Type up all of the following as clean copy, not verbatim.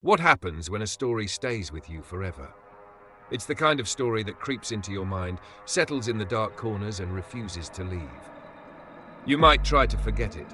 What happens when a story stays with you forever? It's the kind of story that creeps into your mind, settles in the dark corners, and refuses to leave. You might try to forget it,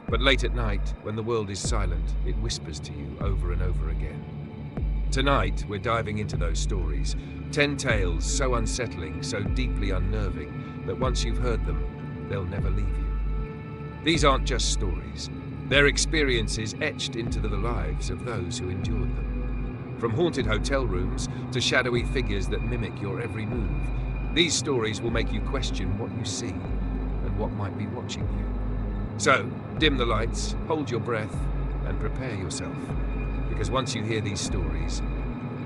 but late at night, when the world is silent, it whispers to you over and over again. Tonight, we're diving into those stories. 10 tales so unsettling, so deeply unnerving, that once you've heard them, they'll never leave you. These aren't just stories. They're experiences etched into the lives of those who endured them. From haunted hotel rooms to shadowy figures that mimic your every move, these stories will make you question what you see and what might be watching you. So, dim the lights, hold your breath, and prepare yourself, because once you hear these stories,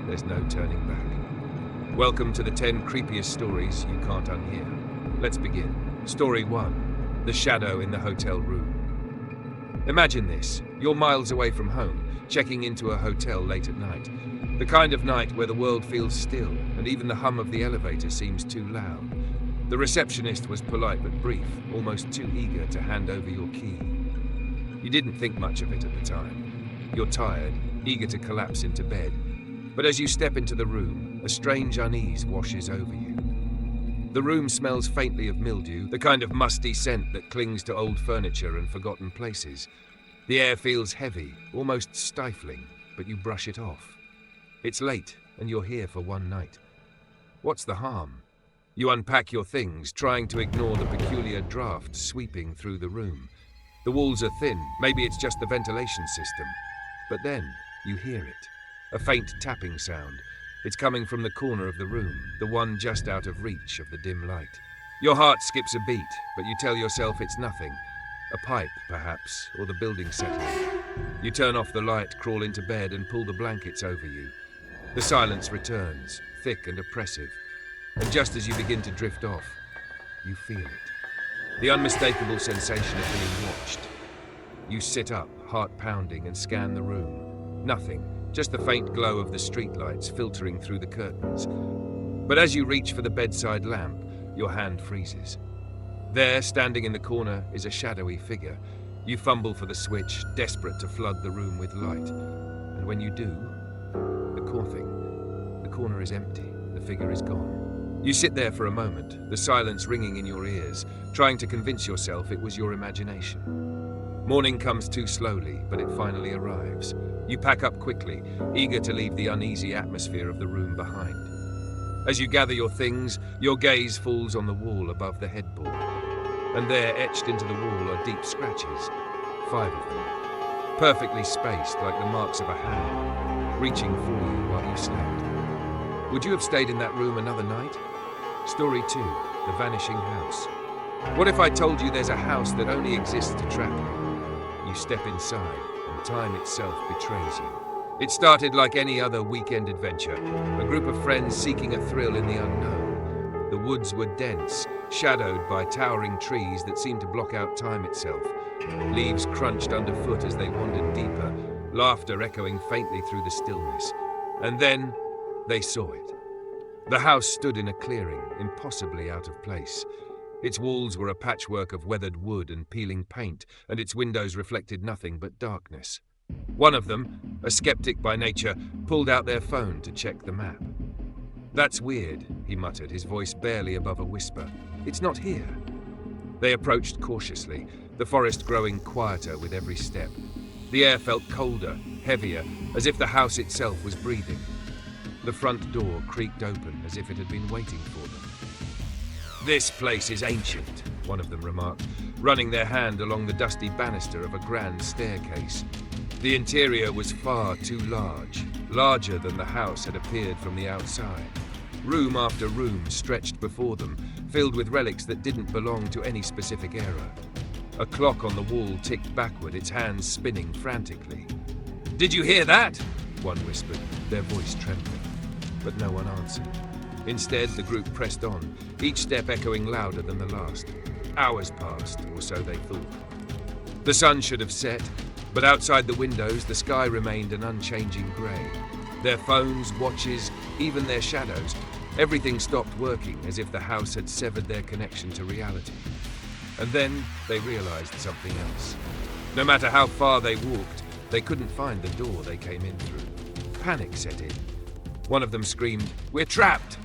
there's no turning back. Welcome to the 10 creepiest stories you can't unhear. Let's begin. Story 1. The Shadow in the Hotel Room. Imagine this. You're miles away from home, checking into a hotel late at night. The kind of night where the world feels still, and even the hum of the elevator seems too loud. The receptionist was polite but brief, almost too eager to hand over your key. You didn't think much of it at the time. You're tired, eager to collapse into bed. But as you step into the room, a strange unease washes over you. The room smells faintly of mildew, the kind of musty scent that clings to old furniture and forgotten places. The air feels heavy, almost stifling, but you brush it off. It's late, and you're here for one night. What's the harm? You unpack your things, trying to ignore the peculiar draft sweeping through the room. The walls are thin, maybe it's just the ventilation system. But then, you hear it. A faint tapping sound. It's coming from the corner of the room, the one just out of reach of the dim light. Your heart skips a beat, but you tell yourself it's nothing. A pipe, perhaps, or the building settling. You turn off the light, crawl into bed, and pull the blankets over you. The silence returns, thick and oppressive. And just as you begin to drift off, you feel it. The unmistakable sensation of being watched. You sit up, heart pounding, and scan the room. Nothing. Just the faint glow of the streetlights filtering through the curtains. But as you reach for the bedside lamp, your hand freezes. There, standing in the corner, is a shadowy figure. You fumble for the switch, desperate to flood the room with light. And when you do, the corner is empty. The figure is gone. You sit there for a moment, the silence ringing in your ears, trying to convince yourself it was your imagination. Morning comes too slowly, but it finally arrives. You pack up quickly, eager to leave the uneasy atmosphere of the room behind. As you gather your things, your gaze falls on the wall above the headboard. And there, etched into the wall, are deep scratches. 5 of them. Perfectly spaced, like the marks of a hand, reaching for you while you slept. Would you have stayed in that room another night? Story 2. The Vanishing House. What if I told you there's a house that only exists to trap you? You step inside, and time itself betrays you. It started like any other weekend adventure, a group of friends seeking a thrill in the unknown. The woods were dense, shadowed by towering trees that seemed to block out time itself. Leaves crunched underfoot as they wandered deeper, laughter echoing faintly through the stillness. And then, they saw it. The house stood in a clearing, impossibly out of place. Its walls were a patchwork of weathered wood and peeling paint, and its windows reflected nothing but darkness. One of them, a skeptic by nature, pulled out their phone to check the map. "That's weird," he muttered, his voice barely above a whisper. "It's not here." They approached cautiously, the forest growing quieter with every step. The air felt colder, heavier, as if the house itself was breathing. The front door creaked open as if it had been waiting for them. "This place is ancient," one of them remarked, running their hand along the dusty banister of a grand staircase. The interior was far too large, larger than the house had appeared from the outside. Room after room stretched before them, filled with relics that didn't belong to any specific era. A clock on the wall ticked backward, its hands spinning frantically. "Did you hear that?" one whispered, their voice trembling. But no one answered. Instead, the group pressed on, each step echoing louder than the last. Hours passed, or so they thought. The sun should have set, but outside the windows, the sky remained an unchanging grey. Their phones, watches, even their shadows, everything stopped working as if the house had severed their connection to reality. And then they realized something else. No matter how far they walked, they couldn't find the door they came in through. Panic set in. One of them screamed, "We're trapped!"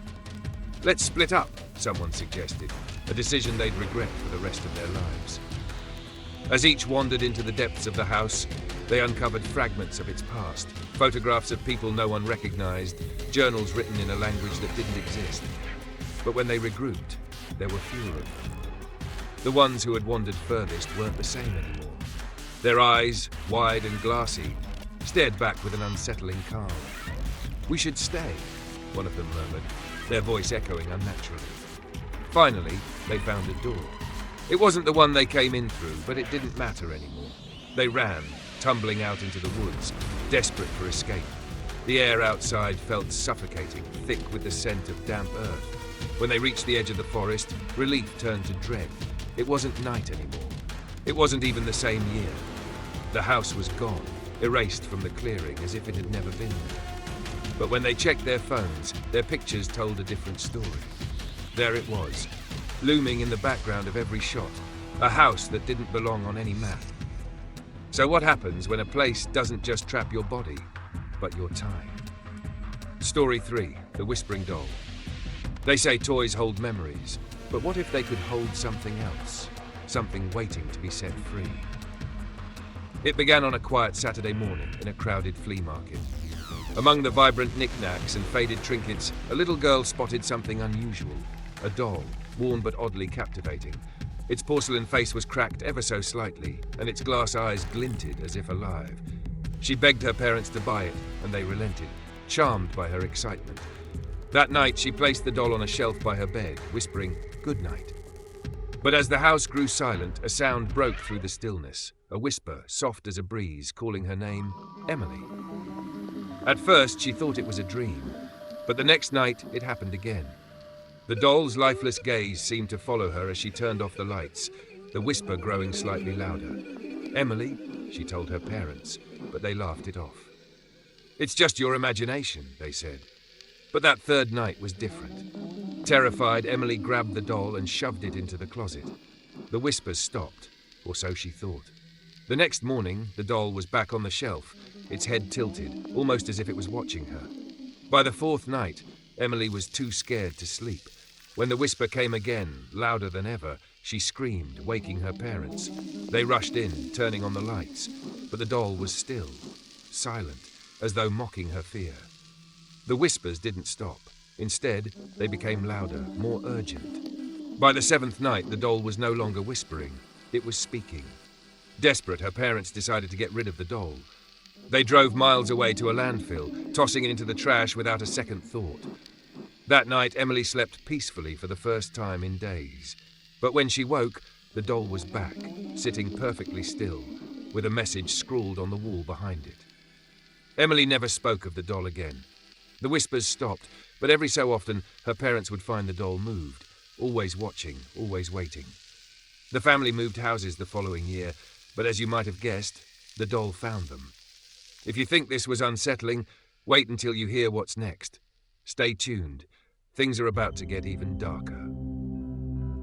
"Let's split up," someone suggested, a decision they'd regret for the rest of their lives. As each wandered into the depths of the house, they uncovered fragments of its past, photographs of people no one recognized, journals written in a language that didn't exist. But when they regrouped, there were fewer of them. The ones who had wandered furthest weren't the same anymore. Their eyes, wide and glassy, stared back with an unsettling calm. "We should stay," one of them murmured, their voice echoing unnaturally. Finally, they found a door. It wasn't the one they came in through, but it didn't matter anymore. They ran, tumbling out into the woods, desperate for escape. The air outside felt suffocating, thick with the scent of damp earth. When they reached the edge of the forest, relief turned to dread. It wasn't night anymore. It wasn't even the same year. The house was gone, erased from the clearing as if it had never been there. But when they checked their phones, their pictures told a different story. There it was, looming in the background of every shot, a house that didn't belong on any map. So what happens when a place doesn't just trap your body, but your time? Story 3, The Whispering Doll. They say toys hold memories, but what if they could hold something else? Something waiting to be set free. It began on a quiet Saturday morning in a crowded flea market. Among the vibrant knickknacks and faded trinkets, a little girl spotted something unusual. A doll, worn but oddly captivating. Its porcelain face was cracked ever so slightly, and its glass eyes glinted as if alive. She begged her parents to buy it, and they relented, charmed by her excitement. That night, she placed the doll on a shelf by her bed, whispering, "Good night." But as the house grew silent, a sound broke through the stillness, a whisper, soft as a breeze, calling her name, Emily. At first, she thought it was a dream, but the next night, it happened again. The doll's lifeless gaze seemed to follow her as she turned off the lights, the whisper growing slightly louder. "Emily," she told her parents, but they laughed it off. "It's just your imagination," they said. But that third night was different. Terrified, Emily grabbed the doll and shoved it into the closet. The whispers stopped, or so she thought. The next morning, the doll was back on the shelf, its head tilted, almost as if it was watching her. By the fourth night, Emily was too scared to sleep. When the whisper came again, louder than ever, she screamed, waking her parents. They rushed in, turning on the lights, but the doll was still, silent, as though mocking her fear. The whispers didn't stop. Instead, they became louder, more urgent. By the seventh night, the doll was no longer whispering. It was speaking. Desperate, her parents decided to get rid of the doll. They drove miles away to a landfill, tossing it into the trash without a second thought. That night, Emily slept peacefully for the first time in days. But when she woke, the doll was back, sitting perfectly still, with a message scrawled on the wall behind it. Emily never spoke of the doll again. The whispers stopped, but every so often, her parents would find the doll moved, always watching, always waiting. The family moved houses the following year, but as you might have guessed, the doll found them. If you think this was unsettling, wait until you hear what's next. Stay tuned. Things are about to get even darker.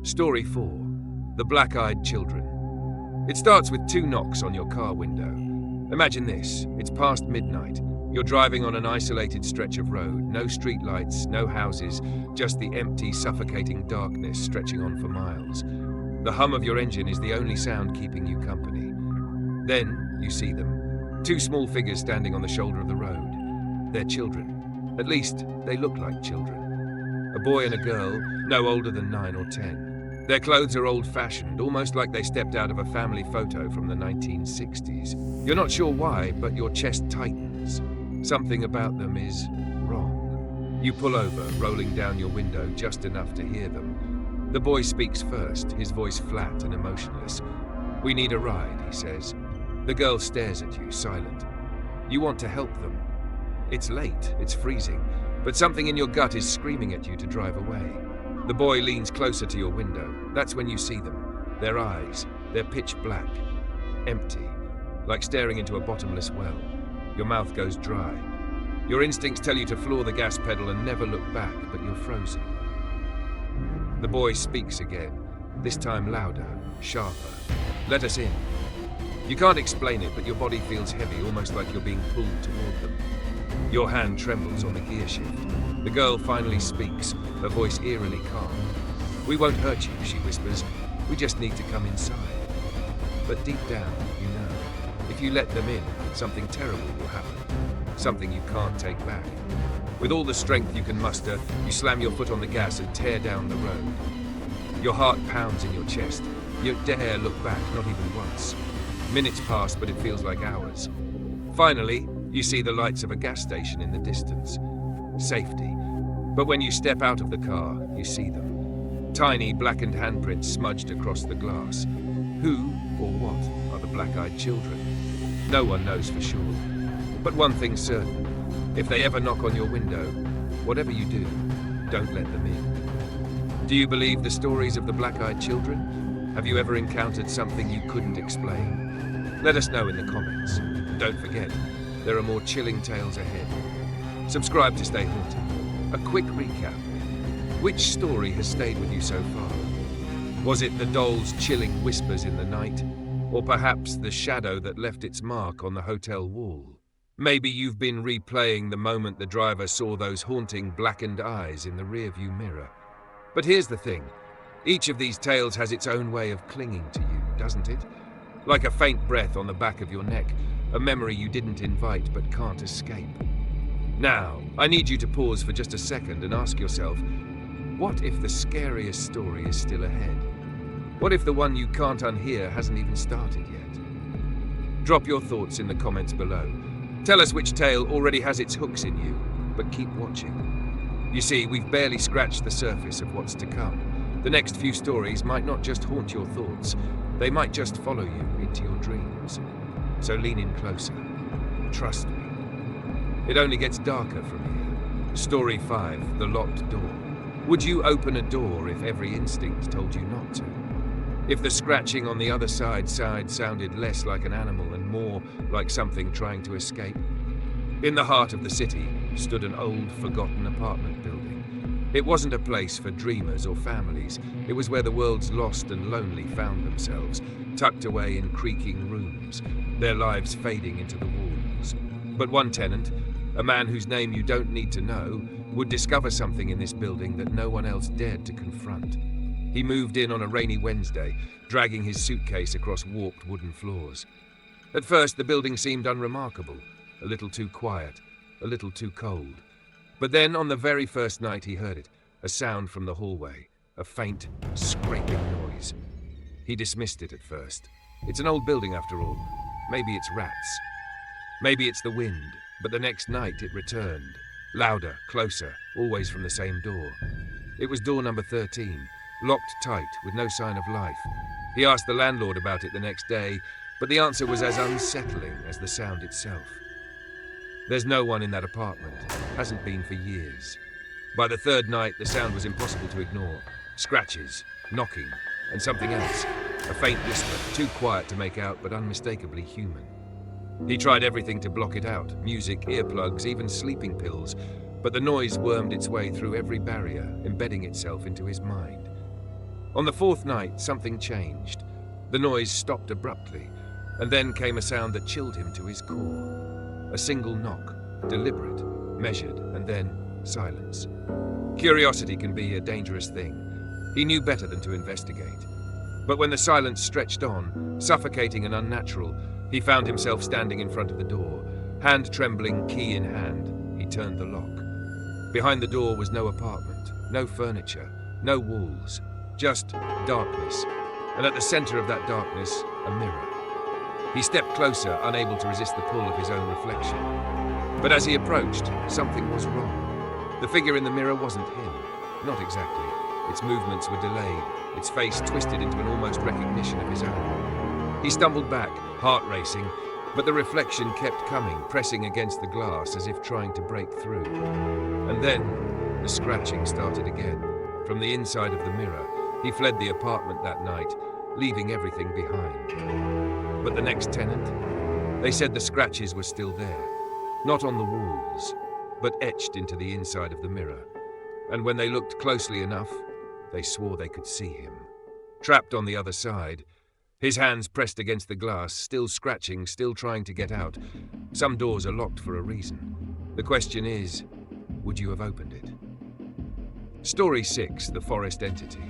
Story 4. The Black-Eyed Children. It starts with 2 knocks on your car window. Imagine this. It's past midnight. You're driving on an isolated stretch of road. No streetlights, no houses, just the empty, suffocating darkness stretching on for miles. The hum of your engine is the only sound keeping you company. Then you see them. 2 small figures standing on the shoulder of the road. They're children. At least, they look like children. A boy and a girl, no older than 9 or 10. Their clothes are old-fashioned, almost like they stepped out of a family photo from the 1960s. You're not sure why, but your chest tightens. Something about them is wrong. You pull over, rolling down your window just enough to hear them. The boy speaks first, his voice flat and emotionless. "We need a ride," he says. The girl stares at you, silent. You want to help them. It's late, it's freezing, but something in your gut is screaming at you to drive away. The boy leans closer to your window. That's when you see them. Their eyes, they're pitch black, empty, like staring into a bottomless well. Your mouth goes dry. Your instincts tell you to floor the gas pedal and never look back, but you're frozen. The boy speaks again, this time louder, sharper. "Let us in." You can't explain it, but your body feels heavy, almost like you're being pulled toward them. Your hand trembles on the gear shift. The girl finally speaks, her voice eerily calm. "We won't hurt you," she whispers. "We just need to come inside." But deep down, you know, if you let them in, something terrible will happen. Something you can't take back. With all the strength you can muster, you slam your foot on the gas and tear down the road. Your heart pounds in your chest. You dare look back, not even once. Minutes pass, but it feels like hours. Finally, you see the lights of a gas station in the distance. Safety. But when you step out of the car, you see them. Tiny, blackened handprints smudged across the glass. Who or what are the black-eyed children? No one knows for sure. But one thing's certain. If they ever knock on your window, whatever you do, don't let them in. Do you believe the stories of the black-eyed children? Have you ever encountered something you couldn't explain? Let us know in the comments. Don't forget, there are more chilling tales ahead. Subscribe to stay haunted. A quick recap. Which story has stayed with you so far? Was it the doll's chilling whispers in the night? Or perhaps the shadow that left its mark on the hotel wall? Maybe you've been replaying the moment the driver saw those haunting blackened eyes in the rearview mirror. But here's the thing. Each of these tales has its own way of clinging to you, doesn't it? Like a faint breath on the back of your neck, a memory you didn't invite but can't escape. Now, I need you to pause for just a second and ask yourself, what if the scariest story is still ahead? What if the one you can't unhear hasn't even started yet? Drop your thoughts in the comments below. Tell us which tale already has its hooks in you, but keep watching. You see, we've barely scratched the surface of what's to come. The next few stories might not just haunt your thoughts, they might just follow you into your dreams. So lean in closer. Trust me. It only gets darker from here. Story 5, The Locked Door. Would you open a door if every instinct told you not to? If the scratching on the other side sounded less like an animal and more like something trying to escape? In the heart of the city stood an old, forgotten apartment building. It wasn't a place for dreamers or families. It was where the world's lost and lonely found themselves, tucked away in creaking rooms, their lives fading into the walls. But one tenant, a man whose name you don't need to know, would discover something in this building that no one else dared to confront. He moved in on a rainy Wednesday, dragging his suitcase across warped wooden floors. At first, the building seemed unremarkable, a little too quiet, a little too cold. But then, on the very first night he heard it, a sound from the hallway, a faint, scraping noise. He dismissed it at first. It's an old building after all. Maybe it's rats. Maybe it's the wind. But the next night it returned. Louder, closer, always from the same door. It was door number 13. Locked tight, with no sign of life. He asked the landlord about it the next day, but the answer was as unsettling as the sound itself. There's no one in that apartment. Hasn't been for years. By the third night, the sound was impossible to ignore. Scratches, knocking, and something else. A faint whisper, too quiet to make out, but unmistakably human. He tried everything to block it out, music, earplugs, even sleeping pills, but the noise wormed its way through every barrier, embedding itself into his mind. On the fourth night, something changed. The noise stopped abruptly, and then came a sound that chilled him to his core. A single knock, deliberate, measured, and then silence. Curiosity can be a dangerous thing. He knew better than to investigate. But when the silence stretched on, suffocating and unnatural, he found himself standing in front of the door. Hand trembling, key in hand, he turned the lock. Behind the door was no apartment, no furniture, no walls. Just darkness, and at the center of that darkness, a mirror. He stepped closer, unable to resist the pull of his own reflection. But as he approached, something was wrong. The figure in the mirror wasn't him. Not exactly. Its movements were delayed, its face twisted into an almost recognition of his own. He stumbled back, heart racing, but the reflection kept coming, pressing against the glass as if trying to break through. And then, the scratching started again. From the inside of the mirror, he fled the apartment that night, leaving everything behind. But the next tenant? They said the scratches were still there. Not on the walls, but etched into the inside of the mirror. And when they looked closely enough, they swore they could see him. Trapped on the other side, his hands pressed against the glass, still scratching, still trying to get out. Some doors are locked for a reason. The question is, would you have opened it? Story 6, The Forest Entity.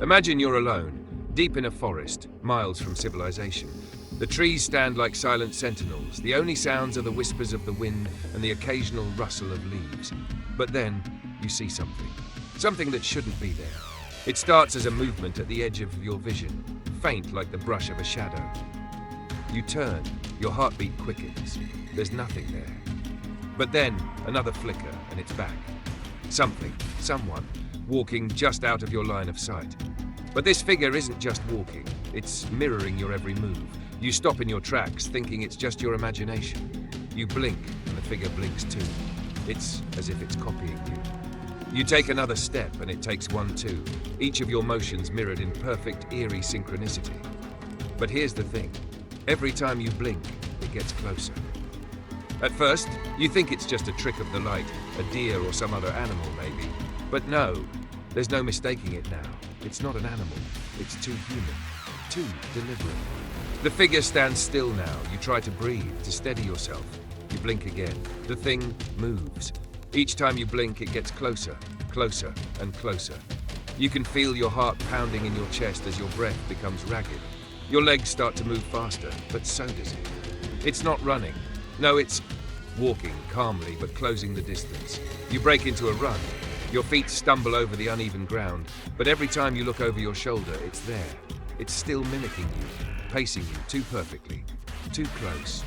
Imagine you're alone, deep in a forest, miles from civilization. The trees stand like silent sentinels. The only sounds are the whispers of the wind and the occasional rustle of leaves. But then, you see something. Something that shouldn't be there. It starts as a movement at the edge of your vision, faint like the brush of a shadow. You turn, your heartbeat quickens. There's nothing there. But then, another flicker, and it's back. Something, someone, walking just out of your line of sight. But this figure isn't just walking, it's mirroring your every move. You stop in your tracks, thinking it's just your imagination. You blink, and the figure blinks too. It's as if it's copying you. You take another step, and it takes one too, each of your motions mirrored in perfect, eerie synchronicity. But here's the thing. Every time you blink, it gets closer. At first, you think it's just a trick of the light, a deer or some other animal maybe. But no, there's no mistaking it now. It's not an animal. It's too human, too deliberate. The figure stands still now. You try to breathe, to steady yourself. You blink again. The thing moves. Each time you blink, it gets closer, closer, and closer. You can feel your heart pounding in your chest as your breath becomes ragged. Your legs start to move faster, but so does it. It's not running. No, it's walking calmly, but closing the distance. You break into a run. Your feet stumble over the uneven ground, but every time you look over your shoulder, it's there. It's still mimicking you, pacing you too perfectly, too close.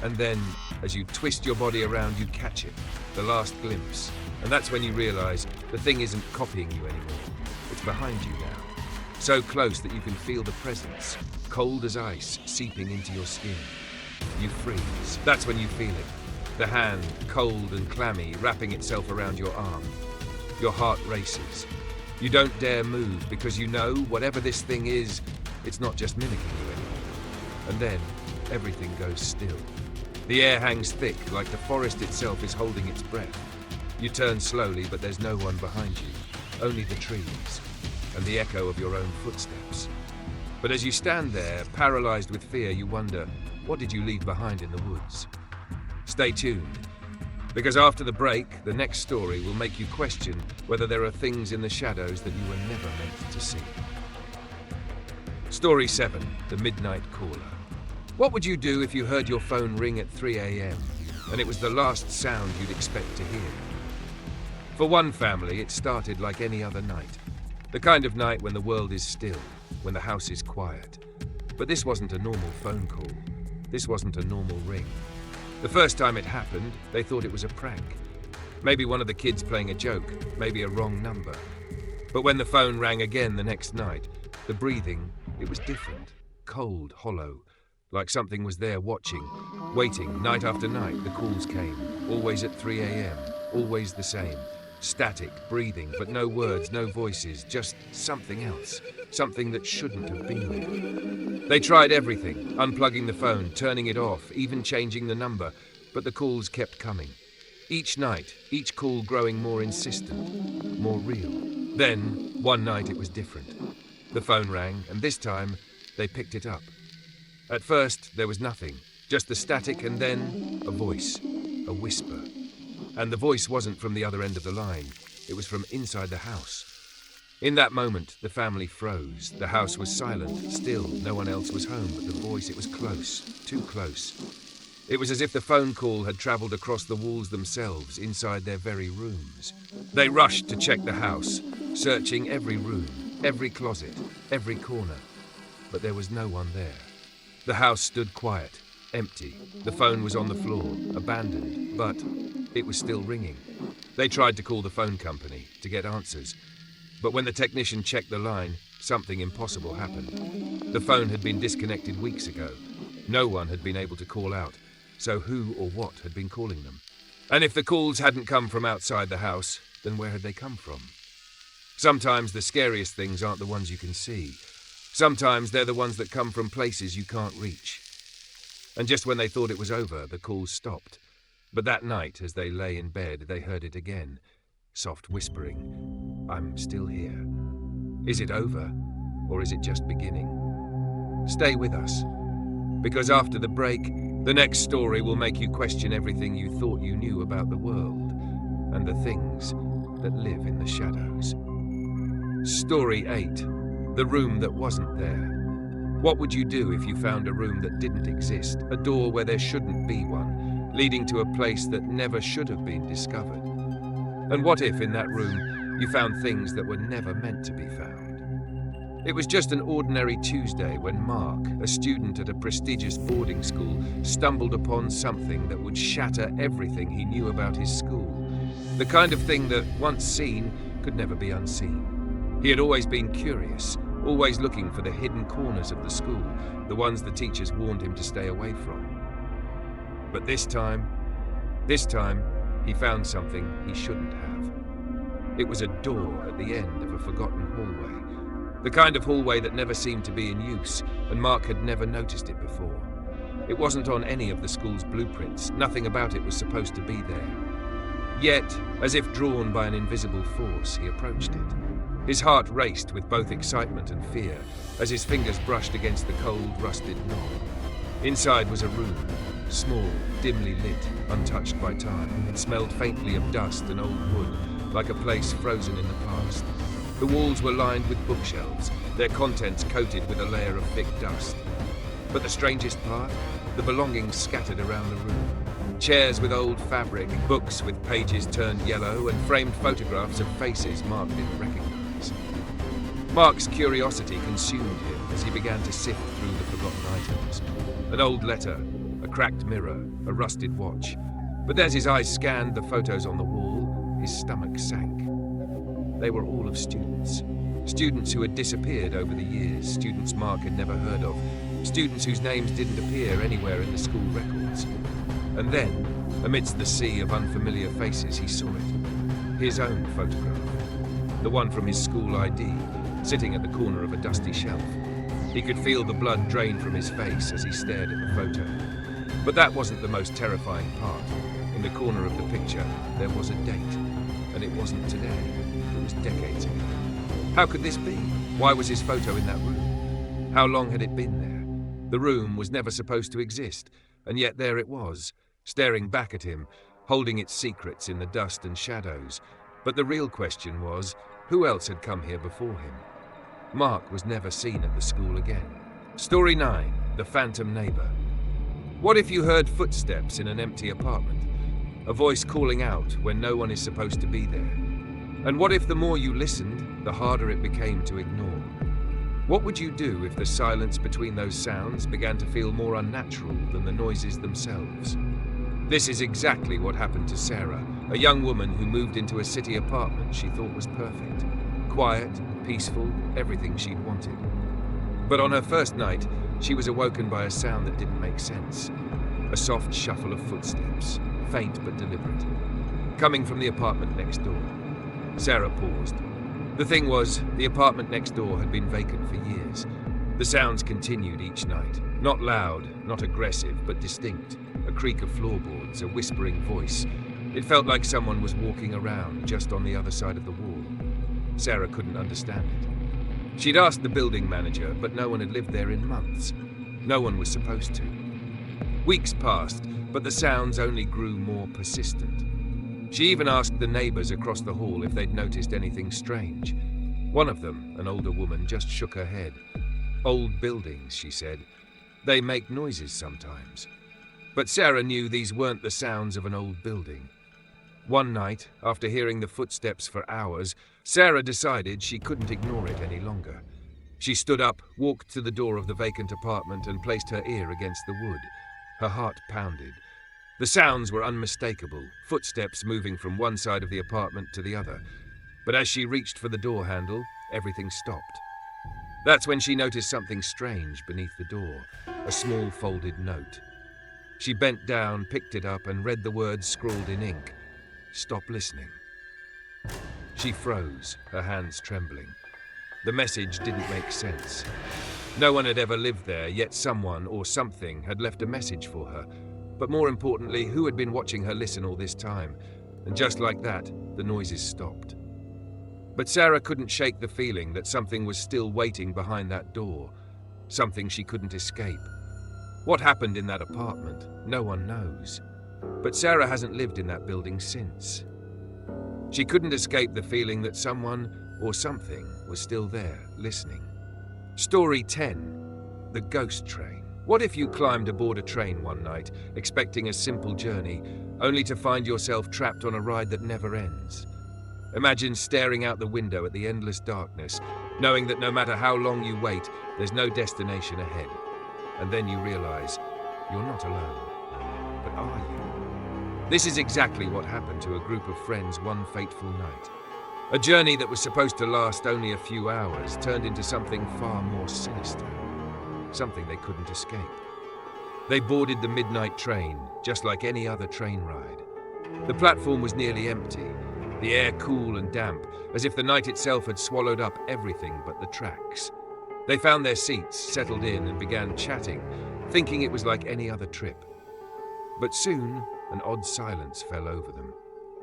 And then, as you twist your body around, you catch it, the last glimpse. And that's when you realize the thing isn't copying you anymore. It's behind you now. So close that you can feel the presence, cold as ice, seeping into your skin. You freeze. That's when you feel it. The hand, cold and clammy, wrapping itself around your arm. Your heart races. You don't dare move because you know whatever this thing is, it's not just mimicking you anymore. And then, everything goes still. The air hangs thick, like the forest itself is holding its breath. You turn slowly, but there's no one behind you. Only the trees, and the echo of your own footsteps. But as you stand there, paralyzed with fear, you wonder, what did you leave behind in the woods? Stay tuned, because after the break, the next story will make you question whether there are things in the shadows that you were never meant to see. Story 7, The Midnight Caller. What would you do if you heard your phone ring at 3 a.m. and it was the last sound you'd expect to hear? For one family, it started like any other night. The kind of night when the world is still, when the house is quiet. But this wasn't a normal phone call. This wasn't a normal ring. The first time it happened, they thought it was a prank. Maybe one of the kids playing a joke, maybe a wrong number. But when the phone rang again the next night, the breathing, it was different, cold, hollow, like something was there watching, waiting. Night after night, the calls came, always at 3 a.m., always the same. Static, breathing, but no words, no voices, just something else, something that shouldn't have been there. They tried everything, unplugging the phone, turning it off, even changing the number, but the calls kept coming. Each night, each call growing more insistent, more real. Then, one night it was different. The phone rang, and this time, they picked it up. At first, there was nothing, just the static and then a voice, a whisper. And the voice wasn't from the other end of the line, it was from inside the house. In that moment, the family froze. The house was silent, still, no one else was home, but the voice, it was close, too close. It was as if the phone call had travelled across the walls themselves, inside their very rooms. They rushed to check the house, searching every room, every closet, every corner. But there was no one there. The house stood quiet, empty. The phone was on the floor, abandoned, but it was still ringing. They tried to call the phone company to get answers. But when the technician checked the line, something impossible happened. The phone had been disconnected weeks ago. No one had been able to call out. So who or what had been calling them? And if the calls hadn't come from outside the house, then where had they come from? Sometimes the scariest things aren't the ones you can see. Sometimes they're the ones that come from places you can't reach. And just when they thought it was over, the calls stopped. But that night, as they lay in bed, they heard it again. Soft whispering. I'm still here. Is it over? Or is it just beginning? Stay with us. Because after the break, The next story will make you question everything you thought you knew about the world and the things that live in the shadows. Story 8. The room that wasn't there. What would you do if you found a room that didn't exist, a door where there shouldn't be one, leading to a place that never should have been discovered? And what if in that room you found things that were never meant to be found? It was just an ordinary Tuesday when Mark, a student at a prestigious boarding school, stumbled upon something that would shatter everything he knew about his school. The kind of thing that, once seen, could never be unseen. He had always been curious, always looking for the hidden corners of the school, the ones the teachers warned him to stay away from. But this time, he found something he shouldn't have. It was a door at the end of a forgotten hallway. The kind of hallway that never seemed to be in use, and Mark had never noticed it before. It wasn't on any of the school's blueprints. Nothing about it was supposed to be there. Yet, as if drawn by an invisible force, he approached it. His heart raced with both excitement and fear as his fingers brushed against the cold, rusted knob. Inside was a room, small, dimly lit, untouched by time. It smelled faintly of dust and old wood, like a place frozen in the past. The walls were lined with bookshelves, their contents coated with a layer of thick dust. But the strangest part? The belongings scattered around the room. Chairs with old fabric, books with pages turned yellow, and framed photographs of faces Mark didn't recognize. Mark's curiosity consumed him as he began to sift through the forgotten items. An old letter, a cracked mirror, a rusted watch. But as his eyes scanned the photos on the wall, his stomach sank. They were all of students. Students who had disappeared over the years, students Mark had never heard of, students whose names didn't appear anywhere in the school records. And then, amidst the sea of unfamiliar faces, he saw it. His own photograph. The one from his school ID, sitting at the corner of a dusty shelf. He could feel the blood drain from his face as he stared at the photo. But that wasn't the most terrifying part. In the corner of the picture, there was a date. And it wasn't today. It was decades ago. How could this be? Why was his photo in that room? How long had it been there? The room was never supposed to exist, and yet there it was, staring back at him, holding its secrets in the dust and shadows. But the real question was, who else had come here before him? Mark was never seen at the school again. Story 9. The Phantom Neighbor. What if you heard footsteps in an empty apartment? A voice calling out when no one is supposed to be there? And what if the more you listened, the harder it became to ignore? What would you do if the silence between those sounds began to feel more unnatural than the noises themselves? This is exactly what happened to Sarah, a young woman who moved into a city apartment she thought was perfect. Quiet, peaceful, everything she'd wanted. But on her first night, she was awoken by a sound that didn't make sense. A soft shuffle of footsteps, faint but deliberate, coming from the apartment next door. Sarah paused. The thing was, the apartment next door had been vacant for years. The sounds continued each night. Not loud, not aggressive, but distinct. A creak of floorboards, a whispering voice. It felt like someone was walking around just on the other side of the wall. Sarah couldn't understand it. She'd asked the building manager, but no one had lived there in months. No one was supposed to. Weeks passed, but the sounds only grew more persistent. She even asked the neighbors across the hall if they'd noticed anything strange. One of them, an older woman, just shook her head. Old buildings, she said. They make noises sometimes. But Sarah knew these weren't the sounds of an old building. One night, after hearing the footsteps for hours, Sarah decided she couldn't ignore it any longer. She stood up, walked to the door of the vacant apartment, and placed her ear against the wood. Her heart pounded. The sounds were unmistakable, footsteps moving from one side of the apartment to the other. But as she reached for the door handle, everything stopped. That's when she noticed something strange beneath the door, a small folded note. She bent down, picked it up, and read the words scrawled in ink. "Stop listening." She froze, her hands trembling. The message didn't make sense. No one had ever lived there, yet someone or something had left a message for her. But more importantly, who had been watching her listen all this time? And just like that, the noises stopped. But Sarah couldn't shake the feeling that something was still waiting behind that door, something she couldn't escape. What happened in that apartment, no one knows. But Sarah hasn't lived in that building since. She couldn't escape the feeling that someone or something was still there, listening. Story 10. The Ghost Train. What if you climbed aboard a train one night, expecting a simple journey, only to find yourself trapped on a ride that never ends? Imagine staring out the window at the endless darkness, knowing that no matter how long you wait, there's no destination ahead. And then you realize you're not alone. But are you? This is exactly what happened to a group of friends one fateful night. A journey that was supposed to last only a few hours turned into something far more sinister. Something they couldn't escape. They boarded the midnight train, just like any other train ride. The platform was nearly empty, the air cool and damp, as if the night itself had swallowed up everything but the tracks. They found their seats, settled in, and began chatting, thinking it was like any other trip. But soon, an odd silence fell over them.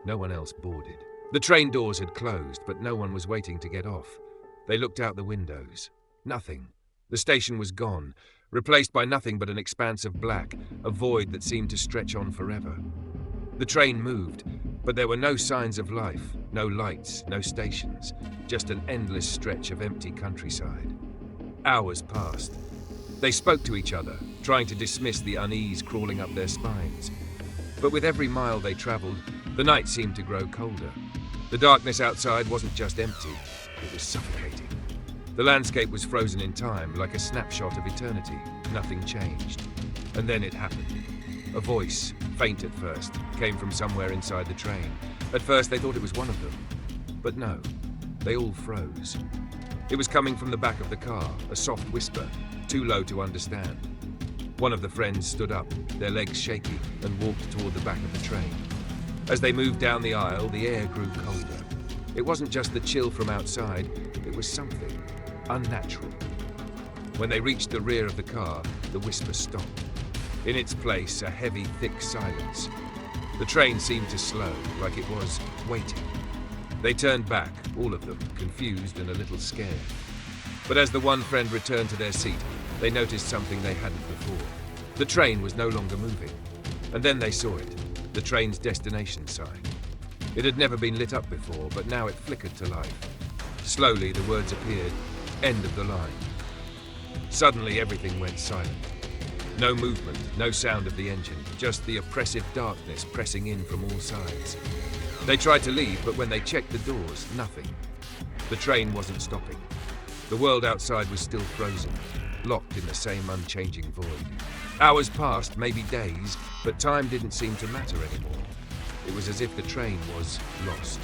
No one else boarded. The train doors had closed, but no one was waiting to get off. They looked out the windows. Nothing. The station was gone, replaced by nothing but an expanse of black, a void that seemed to stretch on forever. The train moved, but there were no signs of life, no lights, no stations, just an endless stretch of empty countryside. Hours passed. They spoke to each other, trying to dismiss the unease crawling up their spines. But with every mile they traveled, the night seemed to grow colder. The darkness outside wasn't just empty, it was suffocating. The landscape was frozen in time, like a snapshot of eternity. Nothing changed. And then it happened. A voice, faint at first, came from somewhere inside the train. At first they thought it was one of them. But no, they all froze. It was coming from the back of the car, a soft whisper, too low to understand. One of the friends stood up, their legs shaky, and walked toward the back of the train. As they moved down the aisle, the air grew colder. It wasn't just the chill from outside, it was something unnatural. When they reached the rear of the car, the whisper stopped. In its place, a heavy, thick silence. The train seemed to slow, like it was waiting. They turned back, all of them, confused and a little scared. But as the one friend returned to their seat, they noticed something they hadn't before. The train was no longer moving. And then they saw it, the train's destination sign. It had never been lit up before, but now it flickered to life. Slowly, the words appeared, "End of the line." Suddenly, everything went silent. No movement, no sound of the engine, just the oppressive darkness pressing in from all sides. They tried to leave, but when they checked the doors, nothing. The train wasn't stopping. The world outside was still frozen, locked in the same unchanging void. Hours passed, maybe days, but time didn't seem to matter anymore. It was as if the train was lost.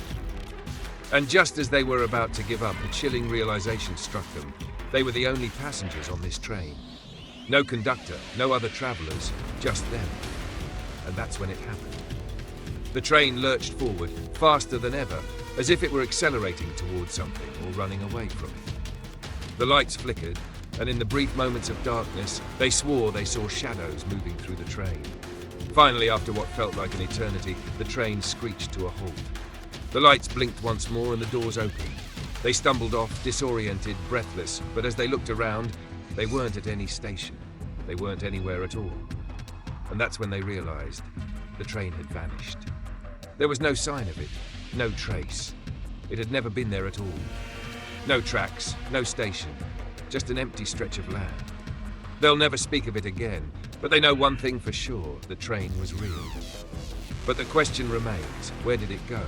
And just as they were about to give up, a chilling realization struck them. They were the only passengers on this train. No conductor, no other travelers, just them. And that's when it happened. The train lurched forward, faster than ever, as if it were accelerating towards something or running away from it. The lights flickered, and in the brief moments of darkness, they swore they saw shadows moving through the train. Finally, after what felt like an eternity, the train screeched to a halt. The lights blinked once more and the doors opened. They stumbled off, disoriented, breathless, but as they looked around, they weren't at any station. They weren't anywhere at all. And that's when they realized the train had vanished. There was no sign of it, no trace. It had never been there at all. No tracks, no station, just an empty stretch of land. They'll never speak of it again, but they know one thing for sure, the train was real. But the question remains, where did it go?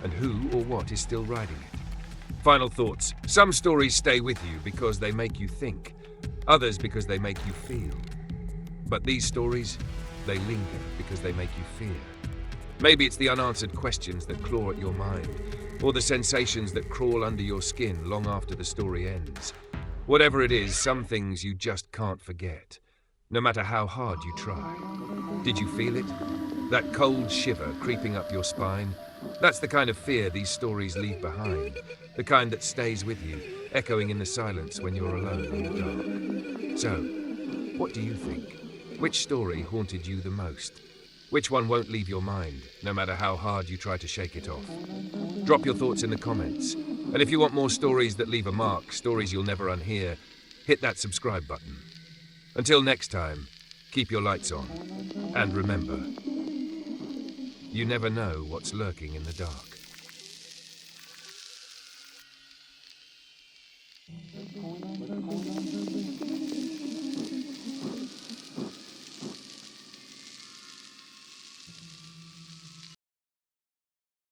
And who or what is still riding it? Final thoughts. Some stories stay with you because they make you think, others because they make you feel. But these stories, they linger because they make you fear. Maybe it's the unanswered questions that claw at your mind, or the sensations that crawl under your skin long after the story ends. Whatever it is, some things you just can't forget, no matter how hard you try. Did you feel it? That cold shiver creeping up your spine? That's the kind of fear these stories leave behind, the kind that stays with you, echoing in the silence when you're alone in the dark. So, what do you think? Which story haunted you the most? Which one won't leave your mind, no matter how hard you try to shake it off? Drop your thoughts in the comments. And if you want more stories that leave a mark, stories you'll never unhear, hit that subscribe button. Until next time, Keep your lights on. And remember, you never know what's lurking in the dark.